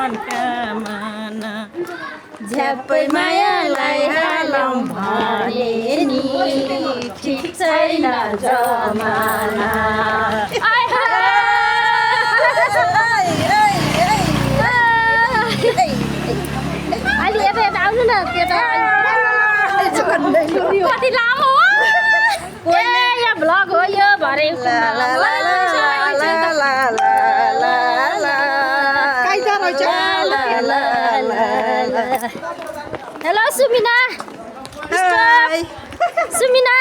मनकामना झ्याप्पै मायालाई हालौँ भने नि ठिक छैन जमाना अलि यता यता आउनु न त्यो कति लामो हो यहाँ भ्लग हो यो भरे हेलो सुमिना सुमिना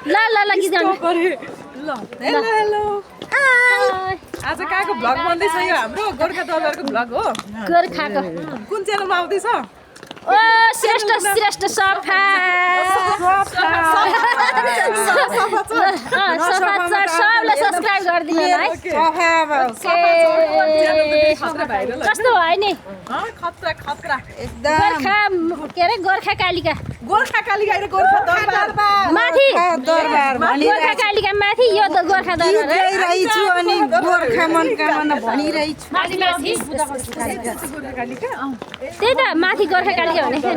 ल ल ल गीत आज कहाँको भ्लग बन्दैछ यो हाम्रो गोर्खा दरबारको भ्लग हो गोर्खाको कुन च्यानलमा आउँदैछ ओ श्रेष्ठ श्रेष्ठ सफा सबलाई सब्सक्राइब गरिदिनु है कस्तो भयो नि खतरा खतरा गोर्खा के अरे गोर्खा कालिका गोर्खा कालिका र गोर्खा दरबार माथि दरबार गोर्खा कालिका माथि यो त गोर्खा दरबार भनिरहेछु अनि गोर्खा मनकामना भनिरहेछु त्यही त माथि गोर्खा कालिका भनेको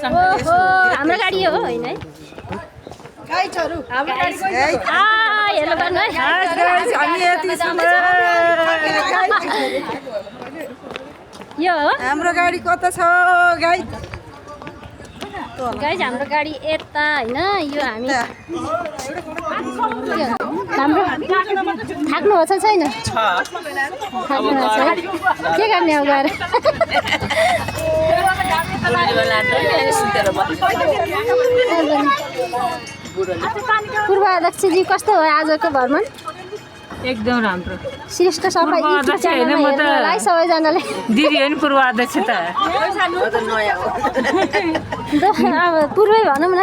ओहो हाम्रो गाडी हो होइन है गाइडहरु हाम्रो गाडी हेलो गर्नु है यो हो हाम्रो गाडी कता छ गाइड गाइज हाम्रो गाडी यता होइन यो हामी हाम्रो थाक्नु छ छैन थाक्नु छ के गर्ने हो गएर पूर्वाध्यक्षजी कस्तो हो आजको भ्रमण एकदम राम्रो श्रेष्ठ सबै सबैजनाले दिदी हो नि पूर्वाध्यक्ष त अब पूर्वै भनौँ न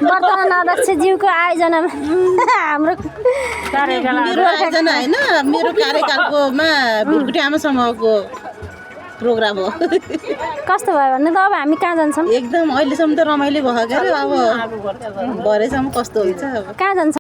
वर्तमान अध्यक्षज्यूको आयोजनामा हाम्रो मेरो आयोजना होइन मेरो कार्यकालकोमा भिरकुटे आमा समूहको प्रोग्राम हो कस्तो भयो भन्नु त अब हामी कहाँ जान्छौँ एकदम अहिलेसम्म त रमाइलो भयो क्या अब भरेसम्म कस्तो हुन्छ अब कहाँ जान्छ